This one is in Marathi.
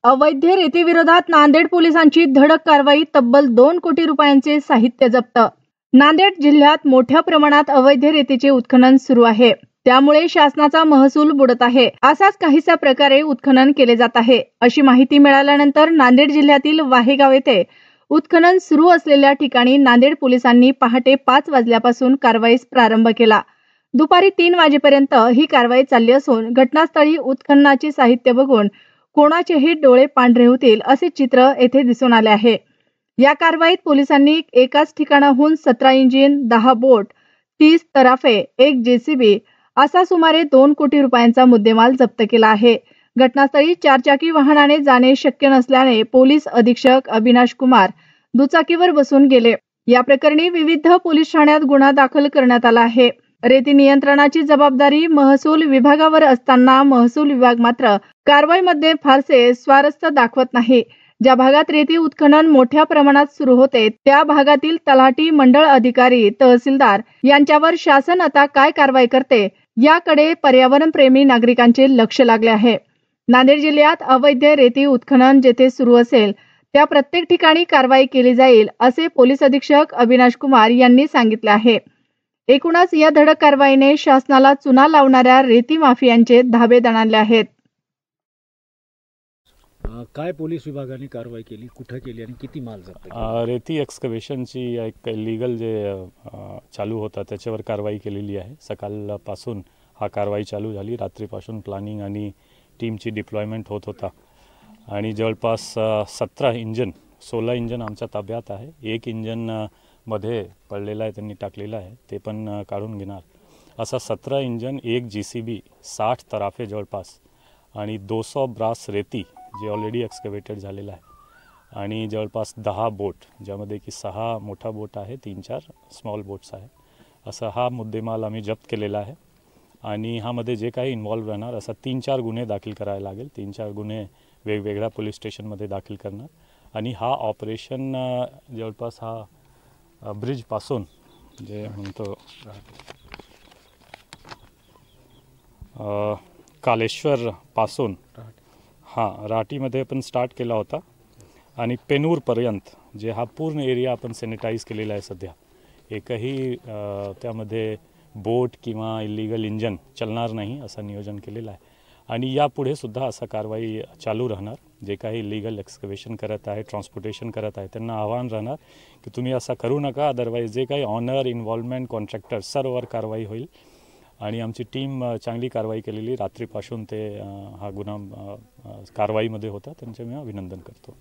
अवैध रेतीविरोधात नांदेड पोलिसांची धडक कारवाई, तब्बल 2 कोटी रुपयांचे साहित्य जप्त। नांदेड जिल्ह्यात मोठ्या प्रमाणात अवैध रेतीचे उत्खनन सुरू आहे, त्यामुळे शासनाचा महसूल बुडत आहे। असाच काहीसा प्रकारे उत्खनन केले जात आहे अशी माहिती मिळाल्यानंतर नांदेड जिल्ह्यातील वाहेगाव येथे उत्खनन सुरू असलेल्या ठिकाणी नांदेड पोलिसांनी पहाटे 5 वाजल्यापासून कारवाईस प्रारंभ केला। दुपारी 3 वाजेपर्यंत ही कारवाई चालली असून घटनास्थळी उत्खननाचे साहित्य बघून कोणाचेही डोळे पांढरे होतील असे चित्र येथे दिसून आले आहे। या कारवाईत पोलिसांनी एकाच ठिकाणाहून 17 इंजिन, 10 बोट, 30 तराफे, 1 जेसीबी असा सुमारे 2 कोटी रुपयांचा मुद्देमाल जप्त केला आहे। घटनास्थळी 4 चाकी वाहनाने जाणे शक्य नसल्याने पोलीस अधीक्षक अविनाश कुमार दुचाकीवर बसून गेले। या प्रकरणी विविध पोलीस ठाण्यात गुन्हा दाखल करण्यात आला आहे। रेती नियंत्रणाची जबाबदारी महसूल विभागावर असताना महसूल विभाग मात्र कारवाईमध्ये फारसे स्वारस्य दाखवत नाही। ज्या भागात रेती उत्खनन मोठ्या प्रमाणात सुरू होते त्या भागातील तलाठी, मंडळ अधिकारी, तहसीलदार यांच्यावर शासन आता काय कारवाई करते याकडे पर्यावरण प्रेमी नागरिकांचे लक्ष लागले आहे। नांदेड जिल्ह्यात अवैध रेती उत्खनन जेथे सुरू असेल त्या प्रत्येक ठिकाणी कारवाई केली जाईल असे पोलीस अधीक्षक अविनाश कुमार यांनी सांगितले आहे। एकूणच या धडक कारवाईने शासनाला चुना लावणाऱ्या रेती माफियांचे धाबे दणाणले आहेत। काय पोलीस विभागाने कारवाई केली, कुठे केली आणि किती माल जप्त? रेती एक्सकव्हेशनची एक इलिगल जे चालू होता त्याच्यावर कारवाई केलेली आहे। सकाळपासून हा कारवाई चालू झाली। रात्रीपासून प्लॅनिंग आणि टीमची डिप्लॉयमेंट होत होता आणि जवळपास 17 इंजन 16 इंजन आमच्या ताब्यात आहे। एक इंजन मध्ये पडलेला आहे, त्यांनी टाकलेला आहे, ते पण काढून घेणार। असा 17 इंजन, 1 जेसीबी, 60 तराफे जवळपास आणि 200 ब्रास रेती जे ऑलरेडी एक्सकवेटेड झालेला आहे आणि जवळपास 10 बोट, ज्यामध्ये की 6 मोठा बोट आहे, 3-4 स्मॉल बोट्स आहे। असा हा मुद्देमाल आम्ही जप्त केलेला आहे आणि ह्यामध्ये जे काही इन्व्हॉल्व राहणार असा 3-4 गुन्हे दाखल करायला लागेल। 3-4 गुन्हे वेगवेगळ्या पोलीस स्टेशनमध्ये दाखल करणार आणि हा ऑपरेशन जवळपास हा ब्रिजपासून जे म्हणतो कालेश्वरपासून राहटीमध्ये पण स्टार्ट केला होता आणि पेनूरपर्यंत जे हा पूर्ण एरिया आपण सॅनिटाईज केलेला आहे। सध्या एकही त्यामध्ये बोट किंवा इलिगल इंजन चालणार नाही असं नियोजन केलेलं आहे आणि यापुढे सुद्धा असा कारवाई चालू राहणार। जे काही इलिगल एक्सकव्हेशन करत आहे, ट्रान्सपोर्टेशन करत आहे, त्यांना आव्हान राहणार की तुम्ही असं करू नका, अदरवाईज जे काही ऑनर, इन्व्हॉल्वमेंट, कॉन्ट्रॅक्टर सर्ववर कारवाई होईल आणि आमची टीम चांगली कारवाई केलेली रात्रीपासून ते हा गुन्हा कारवाईमध्ये होता, त्यांचे मी अभिनंदन करतो।